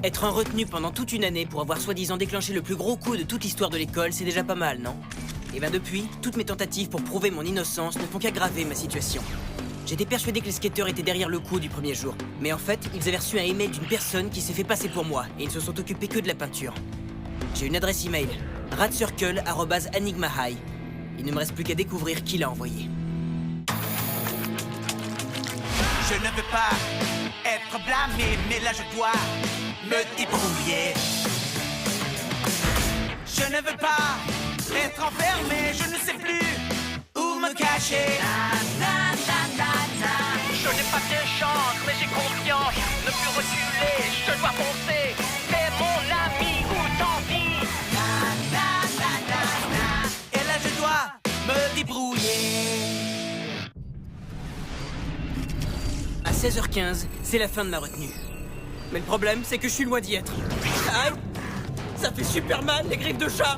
Être en retenue pendant toute une année pour avoir soi-disant déclenché le plus gros coup de toute l'histoire de l'école, c'est déjà pas mal, non? Et ben depuis, toutes mes tentatives pour prouver mon innocence ne font qu'aggraver ma situation. J'étais persuadé que les skateurs étaient derrière le coup du premier jour. Mais en fait, ils avaient reçu un email d'une personne qui s'est fait passer pour moi, et ils ne se sont occupés que de la peinture. J'ai une adresse email, radcircle@enigmahigh. Il ne me reste plus qu'à découvrir qui l'a envoyé. Je ne veux pas être blâmé, mais là je dois me débrouiller. Je ne veux pas être enfermé, je ne sais plus où me cacher. Je n'ai pas de chance, mais j'ai confiance. Ne plus reculer, je dois foncer. C'est mon ami ou tant pis. Et là je dois me débrouiller. À 16h15, c'est la fin de ma retenue. Mais le problème, c'est que je suis loin d'y être. Aïe! Ça fait super mal, les griffes de chat!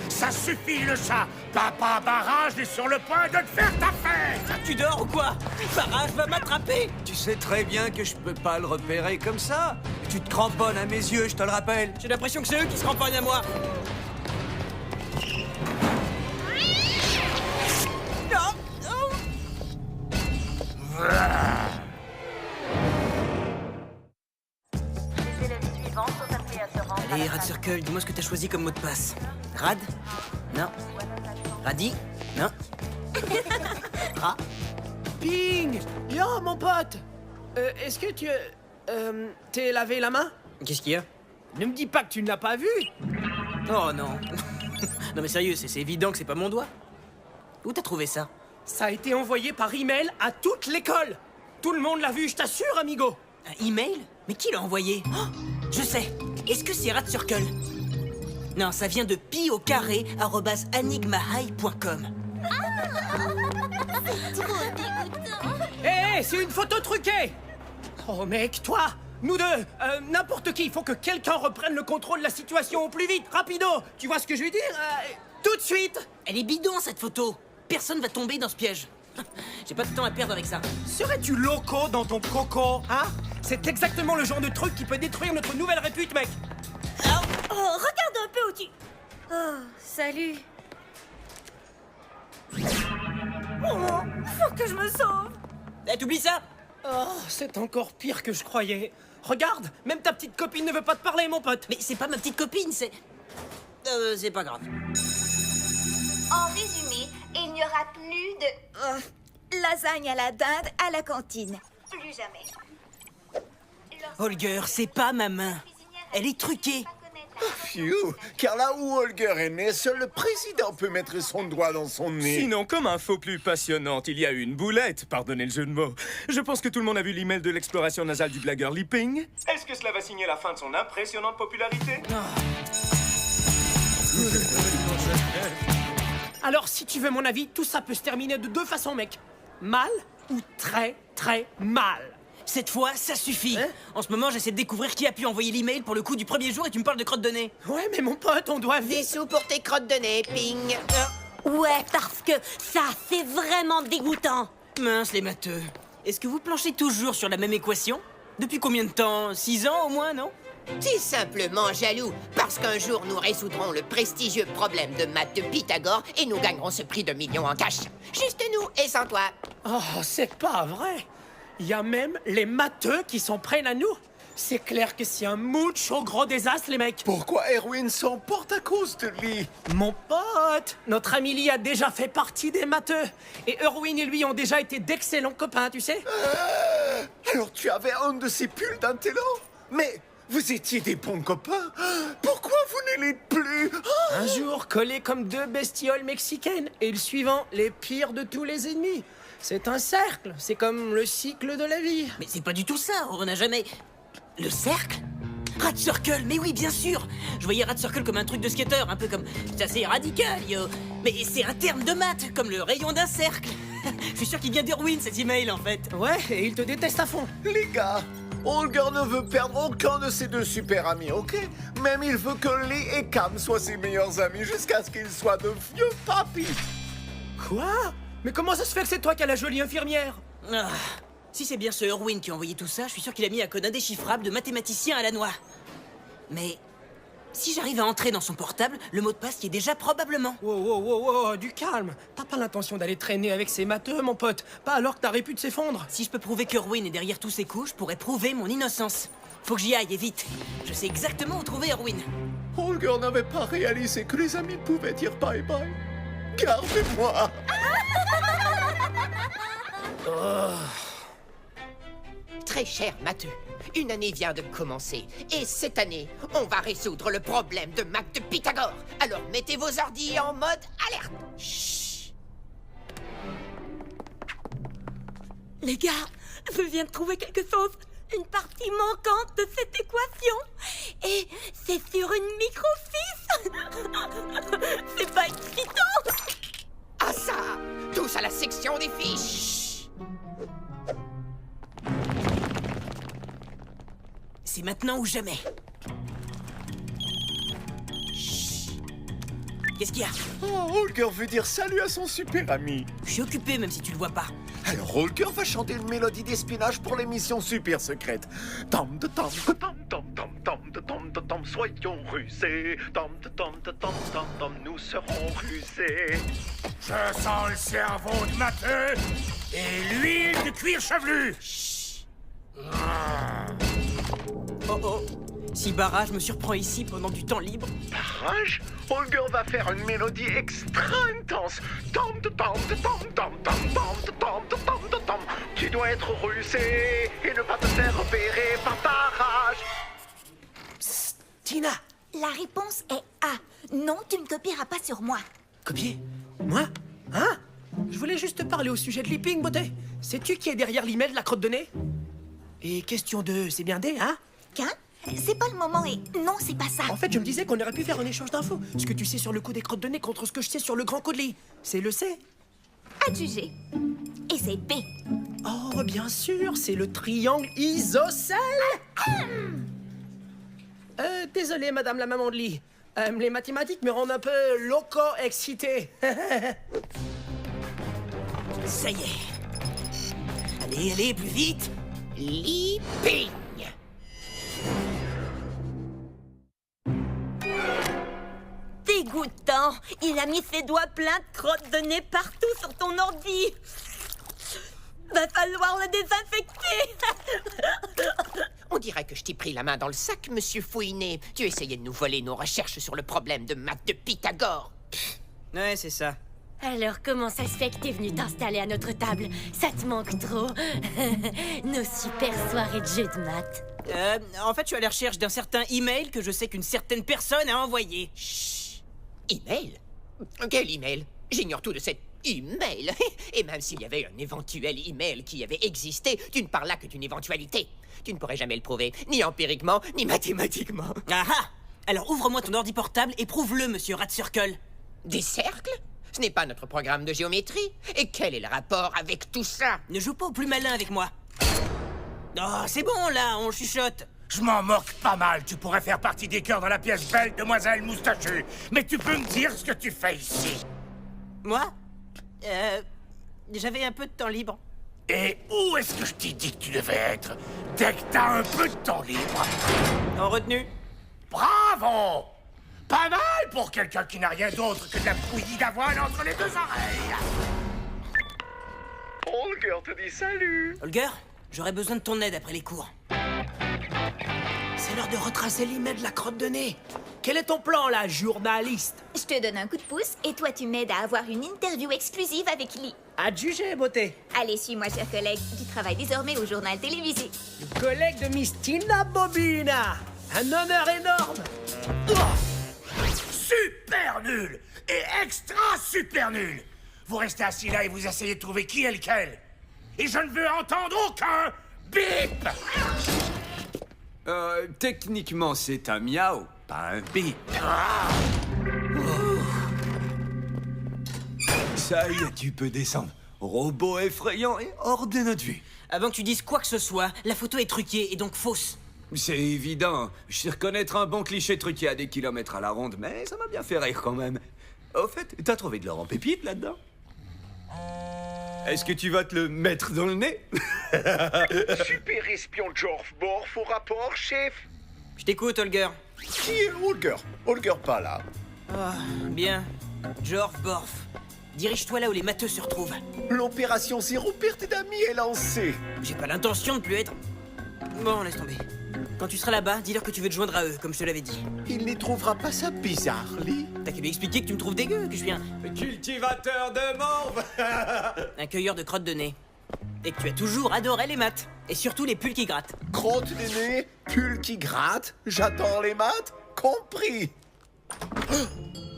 Ça suffit le chat. Papa Barrage est sur le point de te faire ta fête. Tu dors ou quoi? Barrage va m'attraper! Tu sais très bien que je peux pas le repérer comme ça. Tu te cramponnes à mes yeux, je te le rappelle. J'ai l'impression que c'est eux qui se cramponnent à moi. Les élèves suivants sont appelés à se rendre à Allez, la Rad salle. Circle, dis-moi ce que t'as choisi comme mot de passe. Rad? Non. Radi? Non. Ra? Ping! Yo, mon pote! Est-ce que tu... t'es lavé la main? Qu'est-ce qu'il y a? Ne me dis pas que tu ne l'as pas vu! Oh non. Non mais sérieux, c'est évident que c'est pas mon doigt. Où t'as trouvé ça? Ça a été envoyé par email à toute l'école! Tout le monde l'a vu, je t'assure, amigo! Un email? Mais qui l'a envoyé? Oh, je sais. Est-ce que c'est Rad Circle? Non, ça vient de pi@enigmahigh.com. Hé, c'est une photo truquée! Oh mec, toi! Nous deux! N'importe qui, il faut que quelqu'un reprenne le contrôle de la situation au plus vite! Rapido! Tu vois ce que je veux dire? Tout de suite! Elle est bidon cette photo. Personne va tomber dans ce piège. J'ai pas de temps à perdre avec ça. Serais-tu loco dans ton coco, hein? C'est exactement le genre de truc qui peut détruire notre nouvelle répute, mec! Oh, regarde un peu où tu... Oh, salut. Oh, faut que je me sauve. Eh, t'oublies ça? Oh, c'est encore pire que je croyais. Regarde, même ta petite copine ne veut pas te parler, mon pote. Mais c'est pas ma petite copine, c'est... c'est pas grave. En résumé, il n'y aura plus de... Oh, lasagne à la dinde à la cantine. Plus jamais. Holger, c'est pas ma main. Elle est truquée. Phew, car là où Holger est né, seul le président peut mettre son doigt dans son nez. Sinon, comme info plus passionnante, il y a eu une boulette, pardonnez le jeu de mots. Je pense que tout le monde a vu l'email de l'exploration nasale du blagueur Lipping. Est-ce que cela va signer la fin de son impressionnante popularité? Alors, si tu veux mon avis, tout ça peut se terminer de deux façons, mec. Mal ou très, très mal. Cette fois, ça suffit. Hein? En ce moment, j'essaie de découvrir qui a pu envoyer l'email pour le coup du premier jour et tu me parles de crotte de nez. Ouais, mais mon pote, on doit Des vite... sous pour tes crottes de nez, Ping. Ouais, parce que ça, c'est vraiment dégoûtant. Mince, les matheux. Est-ce que vous planchez toujours sur la même équation? Depuis combien de temps? 6 ans au moins, non? T'es simplement jaloux, parce qu'un jour nous résoudrons le prestigieux problème de maths de Pythagore et nous gagnerons ce prix de millions en cash. Juste nous et sans toi. Oh, c'est pas vrai. Il y a même les matheux qui s'en prennent à nous. C'est clair que c'est un mucho gros désastre, les mecs. Pourquoi Erwin s'emporte à cause de lui? Mon pote, notre ami Lee a déjà fait partie des matheux. Et Erwin et lui ont déjà été d'excellents copains, tu sais. Alors tu avais un de ces pulls d'intello? Mais vous étiez des bons copains. Pourquoi vous ne l'êtes plus? Un jour, collés comme deux bestioles mexicaines. Et le suivant, les pires de tous les ennemis. C'est un cercle. C'est comme le cycle de la vie. Mais c'est pas du tout ça, on n'a jamais... Le cercle? Rad Circle, mais oui, bien sûr. Je voyais Rad Circle comme un truc de skater, un peu comme... C'est assez radical, yo. Mais c'est un terme de maths, comme le rayon d'un cercle. Je suis sûr qu'il vient d'Erwin, cet email, en fait. Ouais, et il te déteste à fond. Les gars, Holger ne veut perdre aucun de ses deux super amis, ok? Même il veut que Lee et Cam soient ses meilleurs amis jusqu'à ce qu'ils soient de vieux papis. Quoi? Mais comment ça se fait que c'est toi qui as la jolie infirmière? Ah, si c'est bien ce Erwin qui a envoyé tout ça, je suis sûr qu'il a mis un code indéchiffrable de mathématicien à la noix. Mais si j'arrive à entrer dans son portable, le mot de passe y est déjà probablement. Wow, du calme. T'as pas l'intention d'aller traîner avec ces matheux, mon pote. Pas alors que ta répute s'effondre. Si je peux prouver qu'Erwin est derrière tous ces coups, je pourrais prouver mon innocence. Faut que j'y aille, et vite. Je sais exactement où trouver Erwin. Holger n'avait pas réalisé que les amis pouvaient dire bye-bye. Gardez-moi. Très cher Matheux, une année vient de commencer. Et cette année, on va résoudre le problème de maths de Pythagore. Alors mettez vos ordis en mode alerte. Chut. Les gars, je viens de trouver quelque chose. Une partie manquante de cette équation. Et c'est sur une micro-fiche. C'est pas excitant. Ah ça, tous à la section des fiches. C'est maintenant ou jamais. Qu'est-ce qu'il y a? Oh, Holger veut dire salut à son super ami. Je suis occupé, même si tu le vois pas. Alors Holger va chanter une mélodie d'espionnage pour l'émission super secrète. Tom de tom de tom tom tom tom de tom de tom, soyons rusés. Tom de tom de tom tom tom, nous serons rusés. Je sens le cerveau de Matheux et l'huile de cuir chevelu. Oh. Si Barrage me surprend ici pendant du temps libre... Barrage, Holger va faire une mélodie extra intense. Tom de tom de tom tom tom tom de tom de tom de tom. Tu dois être rusé et ne pas te faire repérer par Barrage. Psst, Tina. La réponse est A. Non, tu ne copieras pas sur moi. Copier? Moi? Hein? Je voulais juste te parler au sujet de Leaping, beauté. Sais-tu qui est derrière l'email de la crotte de nez? Et question 2, c'est bien D, hein? Qu'un? C'est pas le moment et non, c'est pas ça. En fait, je me disais qu'on aurait pu faire un échange d'infos. Ce que tu sais sur le coup des crottes de nez contre ce que je sais sur le grand coup de lit. C'est le C? Adjugé. Et c'est B. Oh, bien sûr, c'est le triangle isocèle. Désolé, madame la maman de lit. Les mathématiques me rendent un peu loco-excité. Ça y est. Allez, plus vite. Leaping. Dégoûtant. Il a mis ses doigts pleins de crottes de nez partout sur ton ordi. Va falloir le désinfecter. On dirait que je t'ai pris la main dans le sac, monsieur Fouinet. Tu essayais de nous voler nos recherches sur le problème de maths de Pythagore. Ouais, c'est ça. Alors, comment ça se fait que t'es venu t'installer à notre table? Ça te manque trop. Nos super soirées de jeux de maths. En fait, je suis à la recherche d'un certain email que je sais qu'une certaine personne a envoyé. Chut. Email? Quel email? J'ignore tout de cet email. Et même s'il y avait un éventuel email qui avait existé, tu ne parles là que d'une éventualité. Tu ne pourrais jamais le prouver, ni empiriquement, ni mathématiquement. Ah ah! Alors ouvre-moi ton ordi portable et prouve-le, monsieur Rat Circle. Des cercles? Ce n'est pas notre programme de géométrie. Et quel est le rapport avec tout ça? Ne joue pas au plus malin avec moi. Oh, c'est bon, là, on chuchote. Je m'en moque pas mal. Tu pourrais faire partie des chœurs dans la pièce Belle Demoiselle Moustachue. Mais tu peux me dire ce que tu fais ici? Moi? J'avais un peu de temps libre. Et où est-ce que je t'ai dit que tu devais être dès que t'as un peu de temps libre? En retenue. Bravo! Pas mal pour quelqu'un qui n'a rien d'autre que de la bouillie d'avoine entre les deux oreilles. Holger te dit salut. Holger, j'aurais besoin de ton aide après les cours. C'est l'heure de retracer l'email de la crotte de nez. Quel est ton plan, là, journaliste? Je te donne un coup de pouce et toi tu m'aides à avoir une interview exclusive avec Lee. Adjugé, beauté. Allez, suis-moi, cher collègue. Tu travailles désormais au journal télévisé. Le collègue de Miss Tina Bobina. Un honneur énorme. Super nul et extra super nul. Vous restez assis là et vous essayez de trouver qui est lequel. Et je ne veux entendre aucun bip. Techniquement, c'est un miaou, pas un bip. Ça y est, tu peux descendre. Robot effrayant et hors de notre vue. Avant que tu dises quoi que ce soit, la photo est truquée et donc fausse. C'est évident. Je sais reconnaître un bon cliché truqué à des kilomètres à la ronde, mais ça m'a bien fait rire quand même. Au fait, t'as trouvé de l'or en pépite là-dedans? Est-ce que tu vas te le mettre dans le nez? Super espion George Borf au rapport, chef. Je t'écoute, Holger. Qui est Holger? Holger pas là. Ah, bien. George Borf. Dirige-toi là où les matheux se retrouvent. L'opération zéro perte d'amis est lancée. J'ai pas l'intention de plus être... Bon, laisse tomber. Quand tu seras là-bas, dis-leur que tu veux te joindre à eux, comme je te l'avais dit. Il n'y trouvera pas ça bizarre, Lee. T'as qu'à lui expliquer que tu me trouves dégueu, que je suis un Cultivateur de morve. cueilleur de crottes de nez. Et que tu as toujours adoré les maths. Et surtout les pulls qui grattent. Crotte de nez, pull qui gratte, j'attends les maths, compris.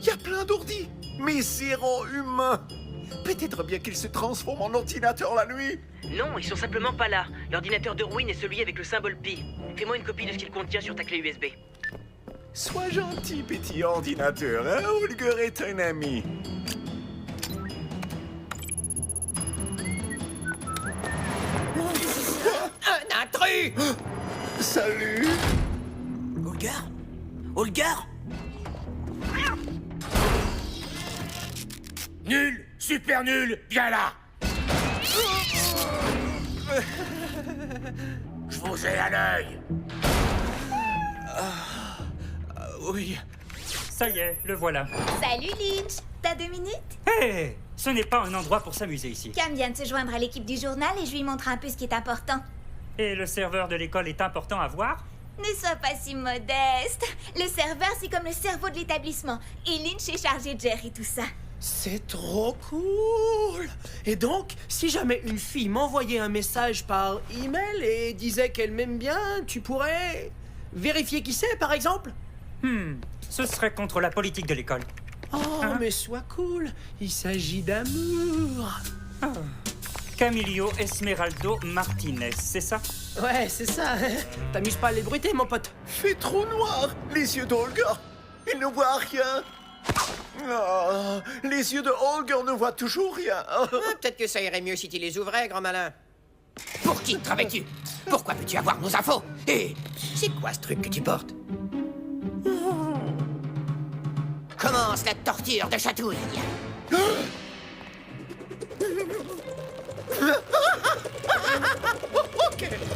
Il y a plein d'ordis, mais zéro humain. Peut-être bien qu'ils se transforment en ordinateur la nuit. Non, ils sont simplement pas là. L'ordinateur de ruine est celui avec le symbole pi. Fais-moi une copie de ce qu'il contient sur ta clé USB. Sois gentil, petit ordinateur, hein? Holger est un ami. Un intrus! Salut. Holger? Holger? Nul, super nul, viens là. Je vous ai à l'œil. Oui. Ça y est, le voilà. Salut Lynch, t'as 2 minutes? Hé! Ce n'est pas un endroit pour s'amuser ici. Cam vient de se joindre à l'équipe du journal et je lui montre un peu ce qui est important. Et le serveur de l'école est important à voir? Ne sois pas si modeste. Le serveur, c'est comme le cerveau de l'établissement. Et Lynch est chargé de gérer tout ça. C'est trop cool! Et donc, si jamais une fille m'envoyait un message par email et disait qu'elle m'aime bien, tu pourrais vérifier qui c'est, par exemple? Ce serait contre la politique de l'école. Oh, Hein? mais sois cool! Il s'agit d'amour! Camilio Esmeraldo Martinez, c'est ça? Ouais, c'est ça. T'amuses pas à les bruiter, mon pote. Fait trop noir, les yeux d'Holger. Il ne voit rien. Oh, les yeux de Holger ne voient toujours rien. Ah, peut-être que ça irait mieux si tu les ouvrais, grand malin. Pour qui travailles-tu? Pourquoi peux-tu avoir nos infos? Et c'est quoi ce truc que tu portes? Commence la torture de chatouille.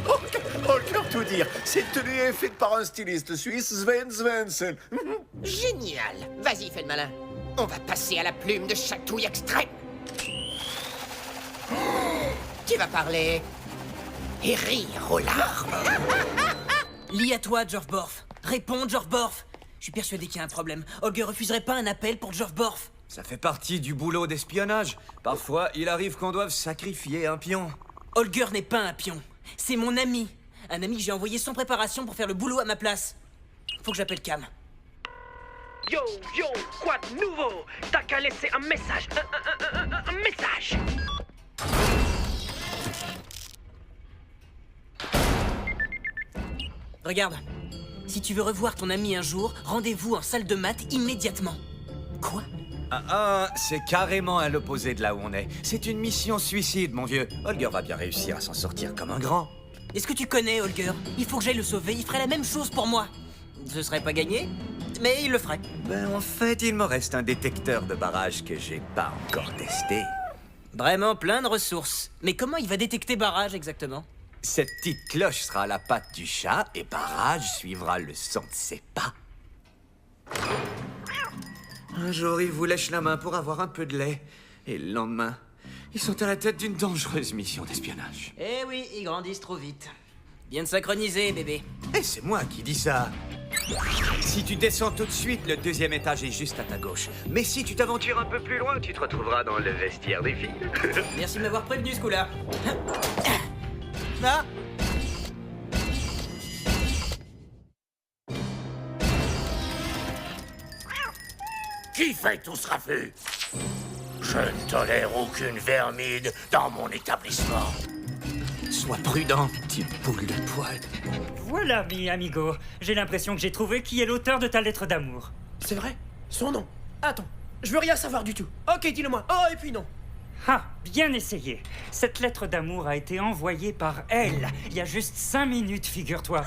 Ok, Holger, tout dire. Cette tenue est faite par un styliste suisse, Sven Svensson. Génial. Vas-y, fais le malin. On va passer à la plume de chatouille extrême. Tu vas parler et rire aux larmes. Lis à toi, George Borf. Réponds, George Borf. Je suis persuadé qu'il y a un problème. Holger refuserait pas un appel pour George Borf. Ça fait partie du boulot d'espionnage. Parfois, il arrive qu'on doive sacrifier un pion. Holger n'est pas un pion. C'est mon ami. Un ami que j'ai envoyé sans préparation pour faire le boulot à ma place. Faut que j'appelle Cam. Yo, quoi de nouveau? T'as qu'à laisser un message. Un message. Regarde. Si tu veux revoir ton ami un jour, rendez-vous en salle de maths immédiatement. Quoi? C'est carrément à l'opposé de là où on est. C'est une mission suicide, mon vieux. Holger va bien réussir à s'en sortir comme un grand. Est-ce que tu connais Holger? Il faut que j'aille le sauver, il ferait la même chose pour moi. Ce serait pas gagné, mais il le ferait. Ben, en fait, il me reste un détecteur de barrage que j'ai pas encore testé. Vraiment plein de ressources. Mais comment il va détecter barrage exactement? Cette petite cloche sera à la patte du chat et barrage suivra le son de ses pas. Un jour, ils vous lèchent la main pour avoir un peu de lait. Et le lendemain, ils sont à la tête d'une dangereuse mission d'espionnage. Eh oui, ils grandissent trop vite. Bien de synchroniser, bébé. Et c'est moi qui dis ça. Si tu descends tout de suite, le 2e étage est juste à ta gauche. Mais si tu t'aventures un peu plus loin, tu te retrouveras dans le vestiaire des filles. Merci de m'avoir prévenu, ce coup-là. Ah. Qui fait tout ce raffut? Je ne tolère aucune vermine dans mon établissement. Sois prudent, petite boule de poil. Voilà, mi amigo. J'ai l'impression que j'ai trouvé qui est l'auteur de ta lettre d'amour. C'est vrai? Son nom? Attends, je veux rien savoir du tout. Ok, dis-le-moi. Oh, et puis non. Ah, bien essayé. Cette lettre d'amour a été envoyée par elle, il y a juste 5 minutes, figure-toi.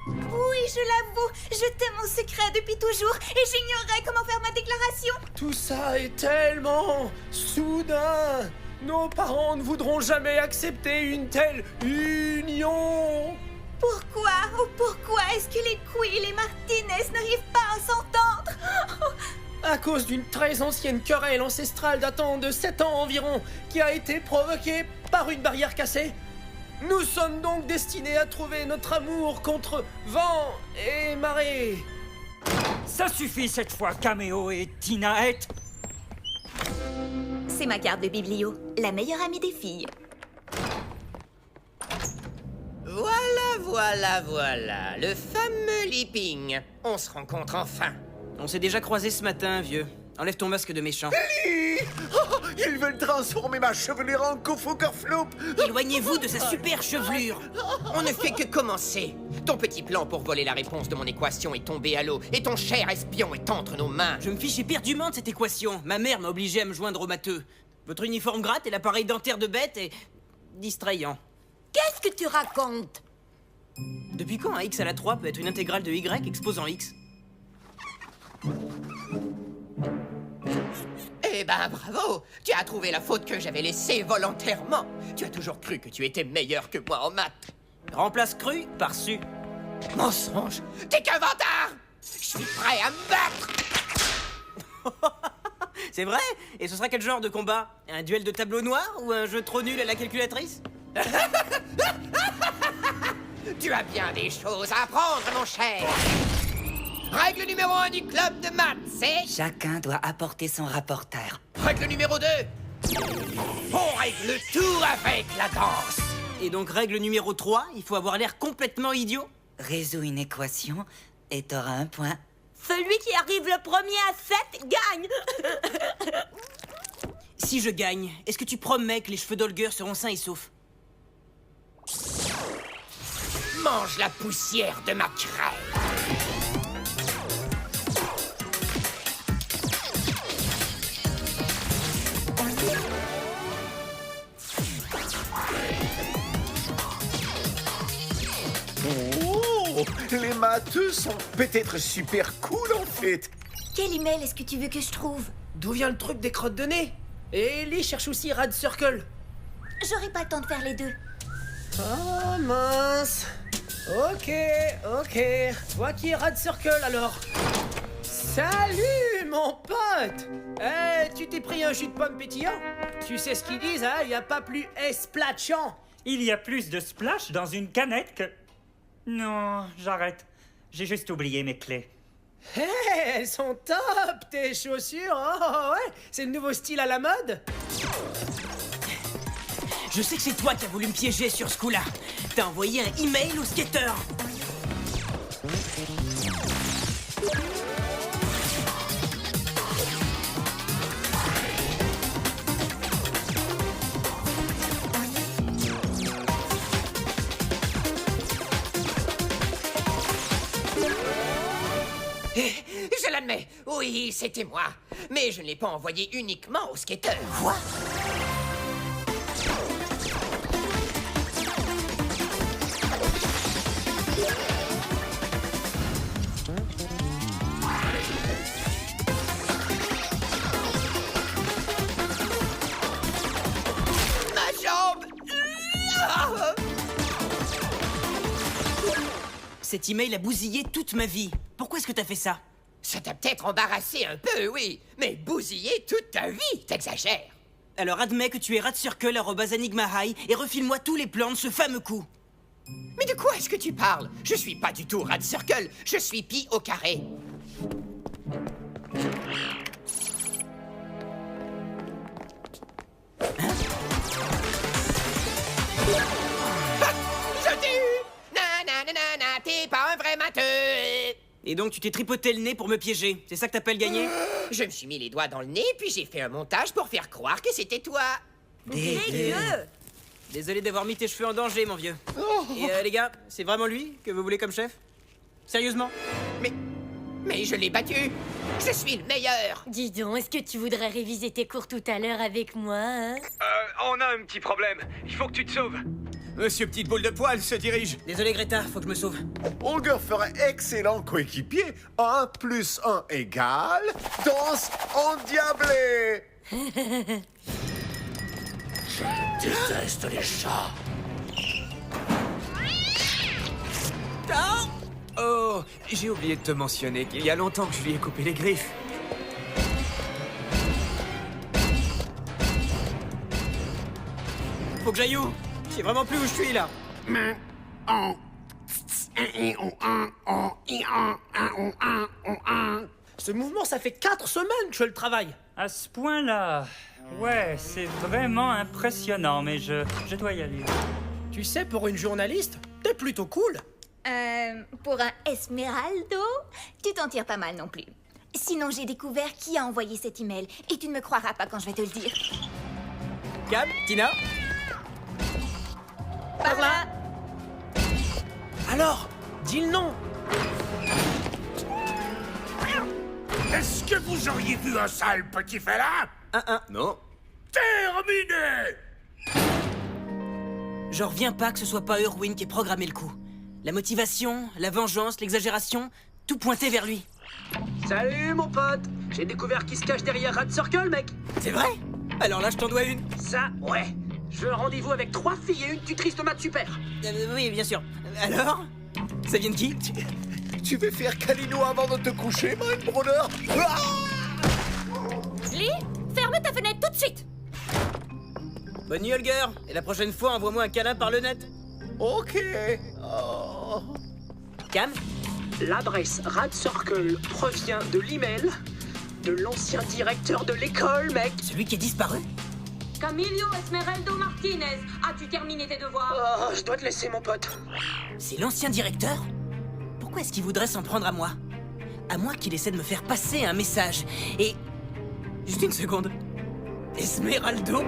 Oui, je l'avoue, je t'aime mon secret depuis toujours et j'ignorais comment faire ma déclaration. Tout ça est tellement soudain. Nos parents ne voudront jamais accepter une telle union. Pourquoi est-ce que les Quill et Martinez n'arrivent pas à s'entendre? À cause d'une très ancienne querelle ancestrale datant de 7 ans environ, qui a été provoquée par une barrière cassée. Nous sommes donc destinés à trouver notre amour contre vent et marée. Ça suffit cette fois, Caméo et Tinaette. C'est ma carte de biblio, la meilleure amie des filles. Voilà, le fameux Leaping. On se rencontre enfin. On s'est déjà croisés ce matin, vieux. Enlève ton masque de méchant. Oh, ils veulent transformer ma chevelure en Koufoukorfloup. Éloignez-vous de sa super chevelure. On ne fait que commencer. Ton petit plan pour voler la réponse de mon équation est tombé à l'eau et ton cher espion est entre nos mains. Je me fiche éperdument de cette équation. Ma mère m'a obligé à me joindre au matheux. Votre uniforme gratte et l'appareil dentaire de bête est distrayant. Qu'est-ce que tu racontes? Depuis quand un x à la 3 peut être une intégrale de y exposant x? Eh ben bravo! Tu as trouvé la faute que j'avais laissée volontairement. Tu as toujours cru que tu étais meilleur que moi en maths. Remplace cru par su. Mensonge! T'es qu'un vantard! Je suis prêt à me battre! C'est vrai? Et ce sera quel genre de combat? Un duel de tableau noir ou un jeu trop nul à la calculatrice? Tu as bien des choses à apprendre, mon cher! Règle numéro 1 du club de maths, c'est... Chacun doit apporter son rapporteur. Règle numéro 2... On règle tout avec la danse! Et donc règle numéro 3, il faut avoir l'air complètement idiot? Résous une équation et t'auras un point. Celui qui arrive le premier à 7 gagne. Si je gagne, est-ce que tu promets que les cheveux d'Holger seront sains et saufs? Mange la poussière de ma crème! Oh, les matheux sont peut-être super cool en fait. Quel email est-ce que tu veux que je trouve? D'où vient le truc des crottes de nez? Et Ellie cherche aussi Rad Circle. J'aurai pas le temps de faire les deux. Ah mince. Ok. Toi qui es Rad Circle alors. Salut mon pote. Tu t'es pris un jus de pomme pétillant? Tu sais ce qu'ils disent, hein? Y a pas plus esplatchant. Il y a plus de splash dans une canette que... Non, j'arrête. J'ai juste oublié mes clés. Hé, elles sont top, tes chaussures. Oh ouais, c'est le nouveau style à la mode. Je sais que c'est toi qui as voulu me piéger sur ce coup-là. T'as envoyé un email au skater. Je l'admets, oui, c'était moi. Mais je ne l'ai pas envoyé uniquement au skater. Quoi? Ma jambe! Cet email a bousillé toute ma vie. Pourquoi est-ce que t'as fait ça? Ça t'a peut-être embarrassé un peu, oui. Mais bousillé toute ta vie, t'exagères. Alors admets que tu es radcircle@enigma high et refile-moi tous les plans de ce fameux coup. Mais de quoi est-ce que tu parles? Je suis pas du tout Rad Circle, je suis pi au carré. Je t'ai eu! Nanana, t'es pas un vrai matheux! Et donc tu t'es tripoté le nez pour me piéger. C'est ça que t'appelles gagner? Je me suis mis les doigts dans le nez, puis j'ai fait un montage pour faire croire que c'était toi. Dégueu. Désolé d'avoir mis tes cheveux en danger, mon vieux. Et les gars, c'est vraiment lui que vous voulez comme chef? Sérieusement? Mais je l'ai battu! Je suis le meilleur! Dis donc, est-ce que tu voudrais réviser tes cours tout à l'heure avec moi, hein? On a un petit problème. Il faut que tu te sauves. Monsieur Petite Boule de Poil se dirige. Désolé Greta, faut que je me sauve. Holger ferait excellent coéquipier. 1 + 1 égale... danse endiablée. Je déteste les chats. Oh, j'ai oublié de te mentionner qu'il y a longtemps que je lui ai coupé les griffes. Faut que j'aille où? Je sais vraiment plus où je suis là. Ce mouvement, ça fait 4 semaines que je le travaille. À ce point-là, ouais, c'est vraiment impressionnant, mais je dois y aller. Tu sais, pour une journaliste, t'es plutôt cool. Pour un Esmeraldo, tu t'en tires pas mal non plus. Sinon, j'ai découvert qui a envoyé cet email, et tu ne me croiras pas quand je vais te le dire. Cam, Tina? Par là. Alors, dis le nom. Est-ce que vous auriez vu un sale petit félin? Non. Terminé! J'en reviens pas que ce soit pas Erwin qui ait programmé le coup. La motivation, la vengeance, l'exagération, tout pointait vers lui. Salut, mon pote. J'ai découvert qui se cache derrière Rat Circle, mec. C'est vrai? Alors là, je t'en dois une. Ça, ouais. Je veux un rendez-vous avec 3 filles et une tutrice de maths super. Oui, bien sûr. Alors? Ça vient de qui? Tu veux faire câlino avant de te coucher, my brother? Lee, ferme ta fenêtre tout de suite. Bonne nuit, Holger. Et la prochaine fois, envoie-moi un câlin par le net. Ok. Oh. Cam? L'adresse Rat Circle provient de l'email de l'ancien directeur de l'école, mec. Celui qui est disparu? Camilio Esmeraldo Martinez, as-tu terminé tes devoirs? Oh, je dois te laisser, mon pote. C'est l'ancien directeur? Pourquoi est-ce qu'il voudrait s'en prendre à moi? À moi qu'il essaie de me faire passer un message. Et... Juste une seconde. Esmeraldo?